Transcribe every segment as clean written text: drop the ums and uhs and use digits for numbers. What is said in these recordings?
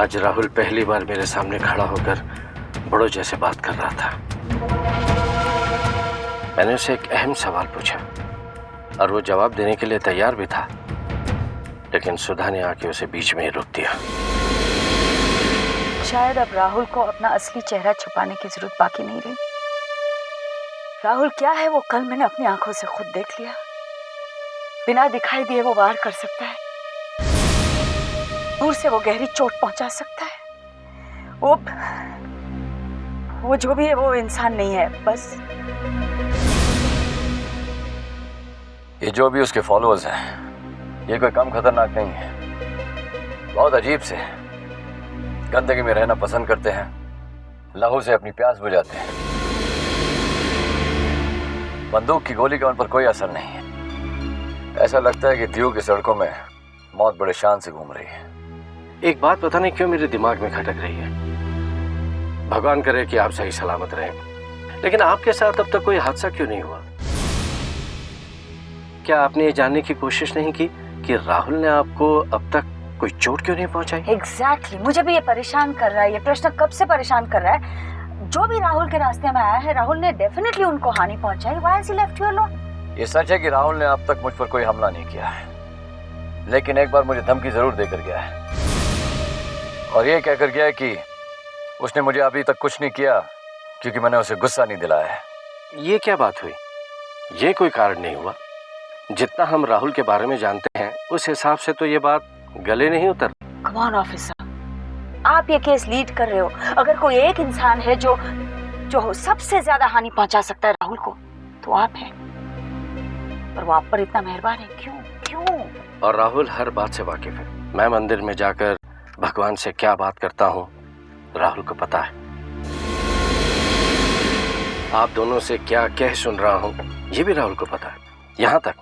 आज राहुल पहली बार मेरे सामने खड़ा होकर बड़ों जैसे बात कर रहा था। मैंने उसे एक अहम सवाल पूछा और वो जवाब देने के लिए तैयार भी था, लेकिन सुधा ने आके उसे बीच में ही रोक दिया। शायद अब राहुल को अपना असली चेहरा छुपाने की जरूरत बाकी नहीं रही। राहुल क्या है वो कल मैंने अपनी आंखों से खुद देख लिया। बिना दिखाई दिए वो वार कर सकता है, दूर से वो गहरी चोट पहुंचा सकता है। वो जो भी है वो इंसान नहीं है बस। ये जो भी उसके फॉलोअर्स हैं, ये कोई कम खतरनाक नहीं है। बहुत अजीब से गंदगी में रहना पसंद करते हैं, लहू से अपनी प्यास बुझाते हैं। बंदूक की गोली का उन पर कोई असर नहीं है। ऐसा लगता है कि दीव की सड़कों में मौत बड़े शान से घूम रही है। एक बात पता नहीं क्यों मेरे दिमाग में खटक रही है। भगवान करे कि आप सही सलामत रहें, लेकिन आपके साथ अब तक कोई हादसा क्यों नहीं हुआ? क्या आपने ये जानने की कोशिश नहीं की कि राहुल ने आपको अब तक कोई चोट क्यों नहीं पहुंचाई? एग्जैक्टली, मुझे भी ये परेशान कर रहा है। ये प्रश्न कब से परेशान कर रहा है। जो भी राहुल के रास्ते में आया है, राहुल ने डेफिनेटली उनको हानि पहुंचाई। Why has he left you alone? ये सच है कि राहुल ने अब तक मुझ पर कोई हमला नहीं किया है, लेकिन एक बार मुझे धमकी जरूर देकर गया है, और ये कहकर गया है कि उसने मुझे अभी तक कुछ नहीं किया क्योंकि मैंने उसे गुस्सा नहीं दिलाया है। ये क्या बात हुई? ये कोई कारण नहीं हुआ। जितना हम राहुल के बारे में जानते हैं उस हिसाब से तो ये बात गले नहीं उतर। Come on ऑफिसर, आप ये केस लीड कर रहे हो। अगर कोई एक इंसान है जो सबसे ज्यादा हानि पहुंचा सकता है राहुल को, तो आप हैं। पर वो आप पर इतना मेहरबान है, क्यों? और राहुल हर बात से वाकिफ है। मैं मंदिर में जाकर भगवान से क्या बात करता हूँ राहुल को पता है। आप दोनों से क्या कह सुन रहा हूँ ये भी राहुल को पता है। यहाँ तक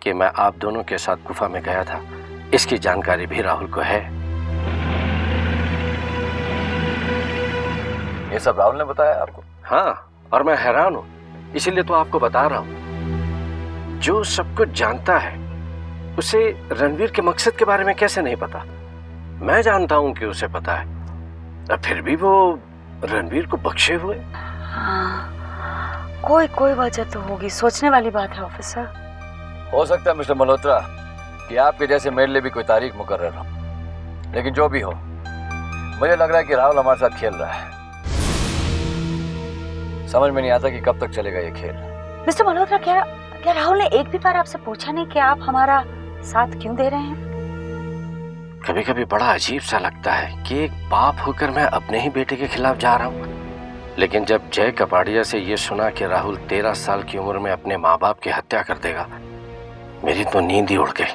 कि मैं आप दोनों के साथ गुफा में गया था, इसकी जानकारी भी राहुल को है। ये सब राहुल ने बताया आपको? हाँ, और मैं हैरान हूँ, इसीलिए तो आपको बता रहा हूँ। जो सब कुछ जानता है उसे रणवीर के मकसद के बारे में कैसे नहीं पता? मैं जानता हूँ कि उसे पता है, और फिर भी वो रणवीर को बख्शे हुए। हाँ, कोई वजह तो होगी। सोचने वाली बात है ऑफिसर। हो सकता है मिस्टर मल्होत्रा कि आपके जैसे मेरे लिए भी कोई तारीख मुकर्रर हो, लेकिन जो भी हो, मुझे लग रहा है कि राहुल हमारे साथ खेल रहा है। समझ में नहीं आता कि कब तक चलेगा ये खेल। मिस्टर मल्होत्रा, क्या राहुल ने एक भी बार आपसे पूछा नहीं कि आप हमारा साथ क्यों दे रहे हैं? कभी कभी बड़ा अजीब सा लगता है कि एक बाप होकर मैं अपने ही बेटे के खिलाफ जा रहा हूँ, लेकिन जब जय कपाड़िया से ये सुना कि राहुल 13 साल की उम्र में अपने माँ बाप की हत्या कर देगा, मेरी तो नींद ही उड़ गई।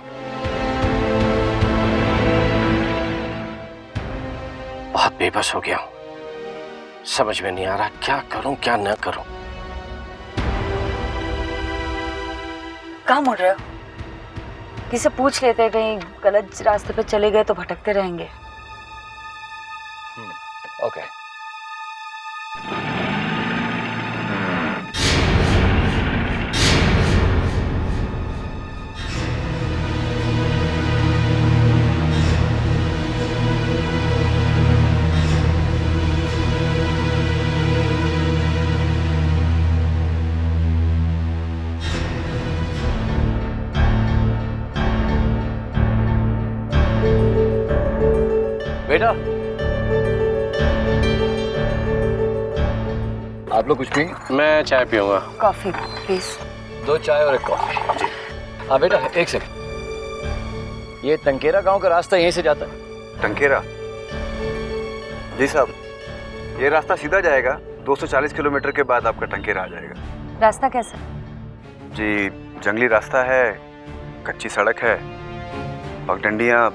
बहुत बेबस हो गया हूँ, समझ में नहीं आ रहा क्या करूं क्या न करूं। कहाँ मुड़ रहे हो? किसे पूछ लेते, कहीं गलत रास्ते पे चले गए तो भटकते रहेंगे। ओके। बेटा, आप लोग कुछ पिएंगे? मैं चाय पीऊंगा। Coffee please. 2 चाय और 1 कॉफी। हाँ बेटा, एक सेकंड। ये टंकेरा गांव का रास्ता यहीं से जाता है? टंकेरा? जी साहब, ये रास्ता सीधा जाएगा। 240 किलोमीटर के बाद आपका टंकेरा आ जाएगा। रास्ता कैसा? जी, जंगली रास्ता है, कच्ची सड़क है, पगडंडियाँ।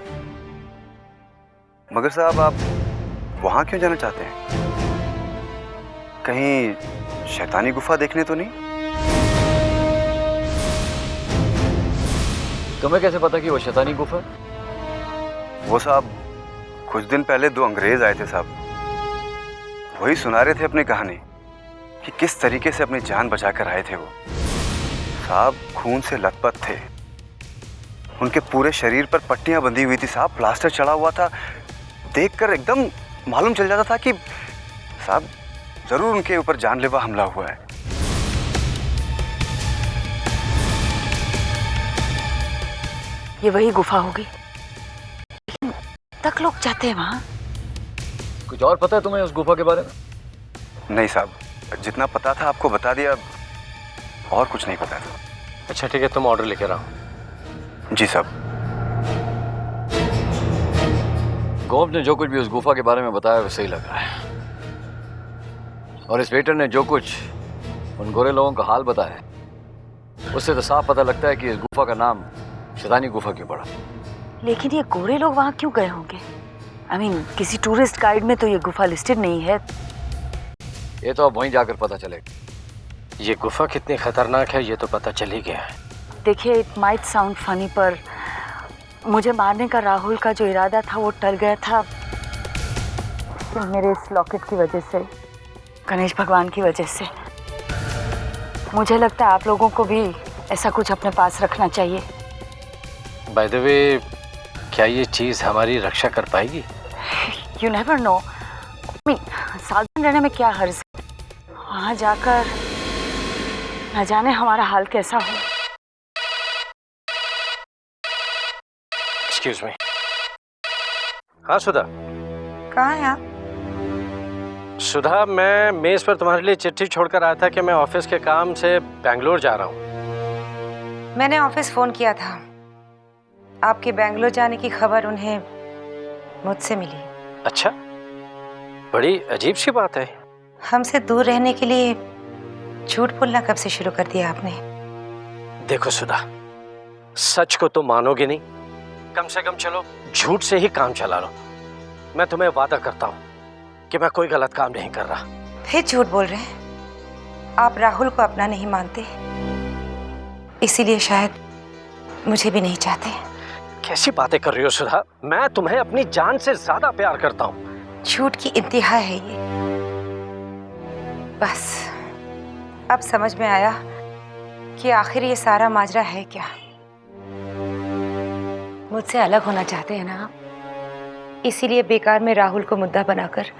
मगर साहब, आप वहाँ क्यों जाना चाहते हैं? कहीं शैतानी गुफा देखने तो नहीं? तुम्हें कैसे पता कि वो शैतानी गुफा? वो साहब, कुछ दिन पहले 2 अंग्रेज आए थे साहब। वही सुना रहे थे अपनी कहानी कि किस तरीके से अपनी जान बचा कर आए थे वो। साहब, खून से लथपथ थे, उनके पूरे शरीर पर पट्टियां बंधी हुई थी साहब, प्लास्टर चढ़ा हुआ था। देखकर एकदम मालूम चल जाता था कि साहब जरूर उनके ऊपर जानलेवा हमला हुआ है। ये वही गुफा होगी, लेकिन तक लोग जाते हैं वहां। कुछ और पता है तुम्हें उस गुफा के बारे में? नहीं साहब, जितना पता था आपको बता दिया, और कुछ नहीं पता था। अच्छा ठीक है, तुम ऑर्डर लेकर आओ। जी साहब। गोप ने जो कुछ भी उस गुफा के बारे में बताया वो सही लग रहा है, और इस वेटर ने जो कुछ उन गोरे लोगों का हाल बताया उससे तो साफ पता लगता है कि इस गुफा का नाम शैतानी गुफा क्यों पड़ा। लेकिन ये गोरे लोग वहां क्यों गए होंगे? I mean, किसी टूरिस्ट गाइड में तो ये गुफा लिस्टेड नहीं है। ये तो अब वहीं जाकर पता चलेगा। ये गुफा कितनी खतरनाक है ये तो पता चल ही गया है। देखिए, इट माइट साउंड फनी, पर मुझे मारने का राहुल का जो इरादा था वो टल गया था मेरे इस लॉकेट की वजह से, गणेश भगवान की वजह से। मुझे लगता है आप लोगों को भी ऐसा कुछ अपने पास रखना चाहिए। बाय द वे, क्या ये चीज हमारी रक्षा कर पाएगी? You never know. सावधान रहने में क्या हर्ज है? वहां जाकर न जाने हमारा हाल कैसा हो। Excuse me. हाँ सुधा। कहाँ हैं आप? सुधा, मैं मेज पर तुम्हारे लिए चिट्ठी छोड़कर आया था कि मैं ऑफिस के काम से बेंगलोर जा रहा हूँ। मैंने ऑफिस फ़ोन किया था, आपके बेंगलोर जाने की खबर उन्हें मुझसे मिली। अच्छा, बड़ी अजीब सी बात है। हमसे दूर रहने के लिए झूठ बोलना कब से शुरू कर दिया आपने? देखो सुधा, सच को तो मानोगे नहीं, कम से कम चलो झूठ से ही काम चला लो। मैं तुम्हें वादा करता हूँ कि मैं कोई गलत काम नहीं कर रहा। फिर झूठ बोल रहे हैं। आप राहुल को अपना नहीं मानते, इसीलिए शायद मुझे भी नहीं चाहते। कैसी बातें कर रही हो सुधा? मैं तुम्हें अपनी जान से ज्यादा प्यार करता हूँ। झूठ की इंतहा है ये। बस अब समझ में आया कि आखिर ये सारा माजरा है क्या। मुझसे अलग होना चाहते हैं ना आप, इसीलिए बेकार में राहुल को मुद्दा बनाकर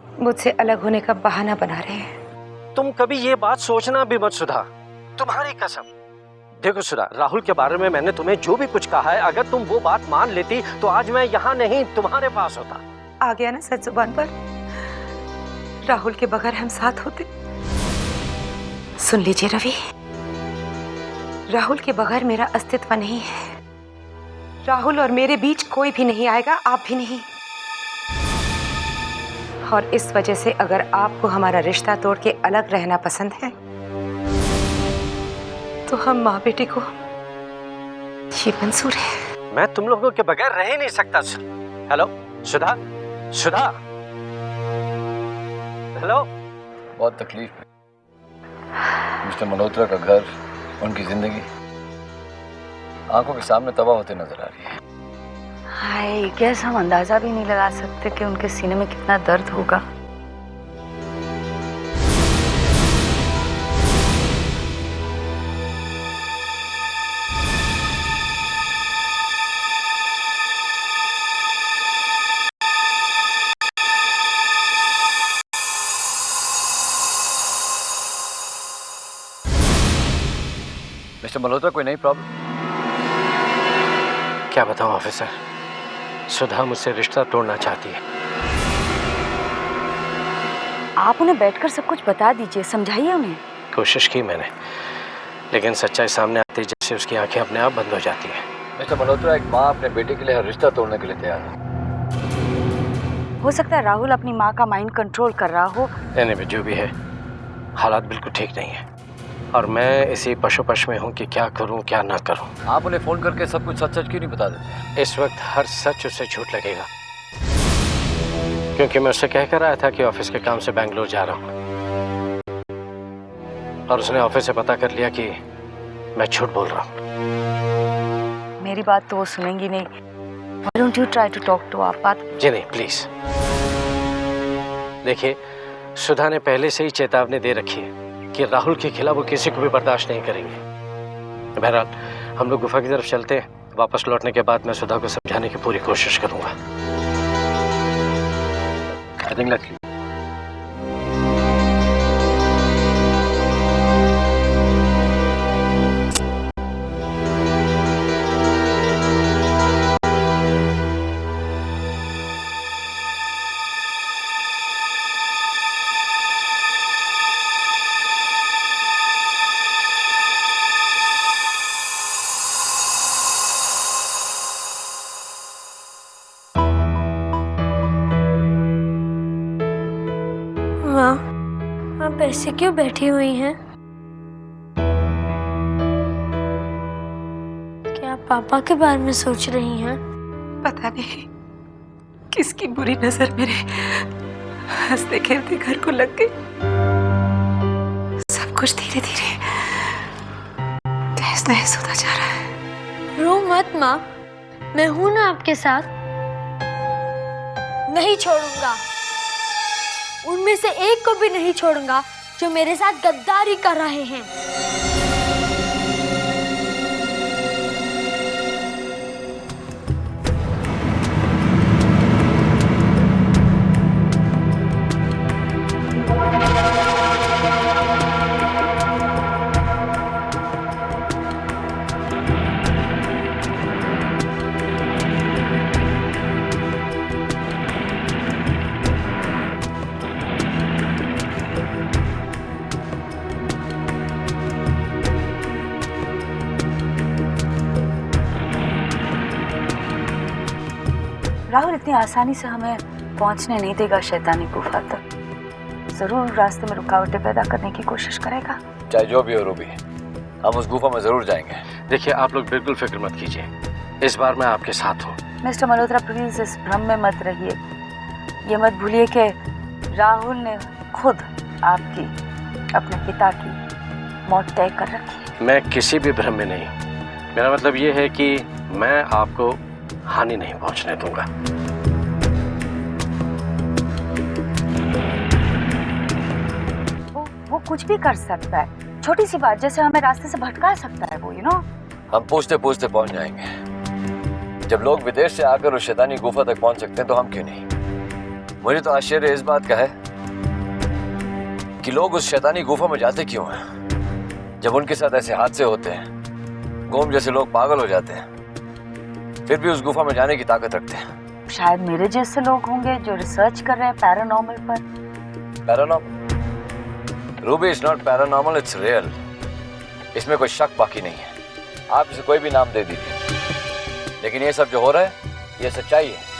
मुझसे अलग होने का बहाना बना रहे हैं। तुम कभी ये बात सोचना भी मत सुधा, तुम्हारी कसम। देखो सुधा, राहुल के बारे में मैंने तुम्हें जो भी कुछ कहा है, अगर तुम वो बात मान लेती तो आज मैं यहाँ नहीं तुम्हारे पास होता। आ गया ना सच जुबान पर? राहुल के बगैर हम साथ होते। सुन लीजिए रवि, राहुल के बगैर मेरा अस्तित्व नहीं है। राहुल और मेरे बीच कोई भी नहीं आएगा, आप भी नहीं। और इस वजह से अगर आपको हमारा रिश्ता तोड़ के अलग रहना पसंद है तो हम माँ बेटी को ये मंजूर है। मैं तुम लोगों के बगैर रह ही नहीं सकता। हेलो सुधा, सुधा, हेलो। बहुत तकलीफ है। मिस्टर मल्होत्रा का घर, उनकी जिंदगी आंखों के सामने तबाह होते नजर आ रही है। हाय, कैसे हम अंदाजा भी नहीं लगा सकते कि उनके सीने में कितना दर्द होगा। मिस्टर मल्होत्रा, कोई नई प्रॉब्लम? क्या बताऊं ऑफिसर, सुधा मुझसे रिश्ता तोड़ना चाहती है। आप उन्हें बैठकर सब कुछ बता दीजिए, समझाइए उन्हें। कोशिश की मैंने, लेकिन सच्चाई सामने आती जैसे उसकी आंखें अपने आप बंद हो जाती है। मिस्टर मल्होत्रा, एक माँ अपने बेटे के लिए हर रिश्ता तोड़ने के लिए तैयार है। हो सकता है राहुल अपनी माँ का माइंड कंट्रोल कर रहा हो। एनीवे, जो भी है, हालात बिल्कुल ठीक नहीं है और मैं इसी पशुपश में हूँ कि क्या करूँ क्या ना करूँ। आप उन्हें फोन करके सब कुछ सच सच क्यों नहीं बता देते? इस वक्त हर सच उससे झूठ लगेगा, क्योंकि मैं उससे कह कर आया था कि ऑफिस के काम से बेंगलोर जा रहा हूँ, और उसने ऑफिस से पता कर लिया कि मैं झूठ बोल रहा हूँ। मेरी बात तो वो सुनेंगी नहीं। Why don't you try to talk to आप बात? जी नहीं, प्लीज। देखिए, सुधा ने पहले से ही चेतावनी दे रखी है कि राहुल के खिलाफ वो किसी को भी बर्दाश्त नहीं करेंगे। बहरहाल, हम लोग गुफा की तरफ चलते हैं। वापस लौटने के बाद मैं सुधा को समझाने की पूरी कोशिश करूंगा। I think let's leave. माँ, आप ऐसे क्यों बैठी हुई हैं? क्या आप पापा के बारे में सोच रही हैं? पता नहीं किसकी बुरी नजर मेरे हंसते खेलते घर को लग गई। सब कुछ धीरे धीरे तहस नहस होता जा रहा है। रो मत माँ, मैं हूं ना आपके साथ। नहीं छोड़ूंगा, उनमें से एक को भी नहीं छोड़ूंगा जो मेरे साथ गद्दारी कर रहे हैं। राहुल इतनी आसानी से हमें पहुंचने नहीं देगा शैतानी गुफा तक। जरूर रास्ते में रुकावटें पैदा करने की कोशिश करेगा। चाहे जो भी हो रूबी, हम उस गुफा में जरूर जाएंगे। देखिए आप लोग बिल्कुल फिक्र मत कीजिए, इस बार मैं आपके साथ हूँ। मिस्टर मल्होत्रा प्लीज इस भ्रम में मत रहिए। ये मत भूलिए कि राहुल ने खुद आपकी, अपने पिता की मौत तय कर रखी है। मैं किसी भी भ्रम में नहीं हूँ। मेरा मतलब ये है कि मैं आपको हानि नहीं पहुंचने दूंगा। वो कुछ भी कर सकता है, छोटी सी बात जैसे हमें रास्ते से भटका सकता है वो, हम पूछते पूछते पहुंच जाएंगे। जब लोग विदेश से आकर उस शैतानी गुफा तक पहुंच सकते हैं तो हम क्यों नहीं। मुझे तो आश्चर्य इस बात का है कि लोग उस शैतानी गुफा में जाते क्यों हैं। जब उनके साथ ऐसे हादसे होते हैं, गोम जैसे लोग पागल हो जाते हैं, फिर भी उस गुफा में जाने की ताकत रखते हैं। शायद मेरे जैसे लोग होंगे जो रिसर्च कर रहे हैं पैरानॉर्मल पर। Paranormal? Ruby, it's not paranormal, it's real. इसमें कोई शक बाकी नहीं है। आप इसे कोई भी नाम दे दीजिए, लेकिन ये सब जो हो रहा है ये सच्चाई है।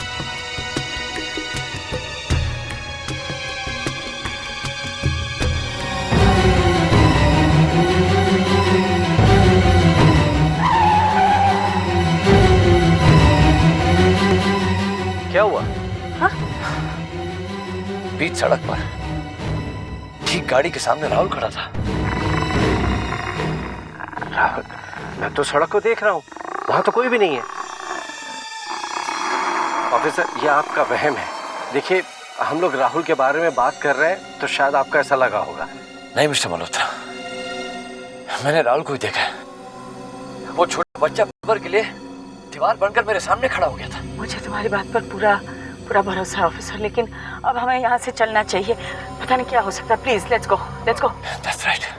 क्या हुआ? हाँ? बीच सड़क पर ठीक गाड़ी के सामने राहुल खड़ा था। राहुल, मैं तो सड़क को देख रहा हूँ, वहां तो कोई भी नहीं है। ऑफिसर, ये आपका वहम है। देखिए, हम लोग राहुल के बारे में बात कर रहे हैं तो शायद आपको ऐसा लगा होगा। नहीं मिस्टर मल्होत्रा, मैंने राहुल को ही देखा है। वो छोटा बच्चा खबर के लिए दीवार बनकर मेरे सामने खड़ा हो गया था। मुझे तुम्हारी बात पर पूरा भरोसा है ऑफिसर, लेकिन अब हमें यहाँ से चलना चाहिए। पता नहीं क्या हो सकता है। Please let's go, let's go. That's right.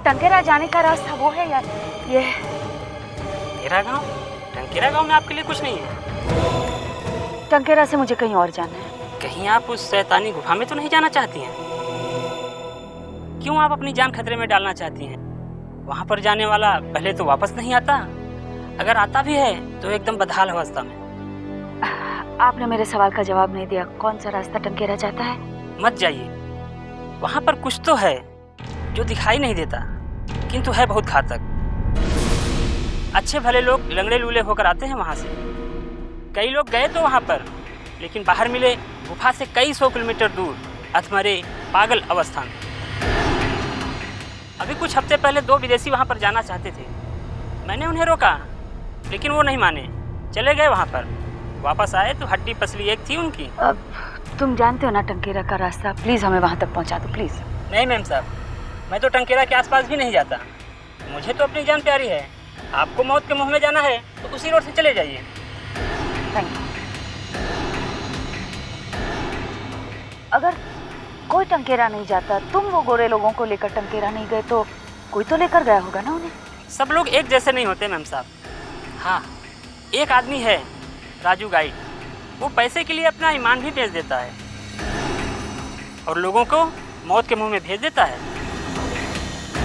टंकेरा जाने का रास्ता वो है या ये? टंकेरा गांव? टंकेरा गांव में आपके लिए कुछ नहीं है। टंकेरा से मुझे कहीं और जाना है। कहीं आप उस शैतानी गुफा में तो नहीं जाना चाहती हैं? क्यों आप अपनी जान खतरे में डालना चाहती हैं? वहाँ पर जाने वाला पहले तो वापस नहीं आता, अगर आता भी है तो एकदम बदहाल अवस्था में। आपने मेरे सवाल का जवाब नहीं दिया। कौन सा रास्ता टंकेरा जाता है? मत जाइए, वहाँ पर कुछ तो है जो दिखाई नहीं देता, किंतु है बहुत घातक। अच्छे भले लोग लंगड़े लूले होकर आते हैं वहाँ से। कई लोग गए तो वहाँ पर, लेकिन बाहर मिले गुफा से कई 100 किलोमीटर दूर अधमरे पागल अवस्था में। अभी कुछ हफ्ते पहले 2 विदेशी वहाँ पर जाना चाहते थे। मैंने उन्हें रोका, लेकिन वो नहीं माने, चले गए वहाँ पर। वापस आए तो हड्डी पसली एक थी उनकी। अब तुम जानते हो ना टंकेरा का रास्ता, प्लीज हमें वहाँ तक पहुँचा दो प्लीज। नहीं मैम साहब, मैं तो टंकेरा के आसपास भी नहीं जाता। मुझे तो अपनी जान प्यारी है। आपको मौत के मुंह में जाना है तो उसी रोड से चले जाइए। Thank you. अगर कोई टंकेरा नहीं जाता, तुम वो गोरे लोगों को लेकर टंकेरा नहीं गए तो कोई तो लेकर गया होगा ना उन्हें। सब लोग एक जैसे नहीं होते मैम साहब। हाँ, एक आदमी है राजू गाइड, वो पैसे के लिए अपना ईमान भी बेच देता है और लोगों को मौत के मुंह में भेज देता है।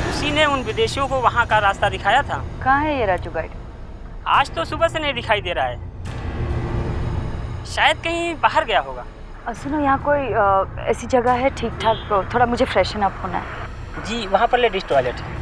उसी ने उन विदेशियों को वहाँ का रास्ता दिखाया था। कहाँ है ये राजू गाइड? आज तो सुबह से नहीं दिखाई दे रहा है, शायद कहीं बाहर गया होगा। सुनो, यहाँ कोई ऐसी जगह है ठीक ठाक, थोड़ा मुझे फ्रेशन अप होना है। जी, वहाँ पर लेडीज टॉयलेट है।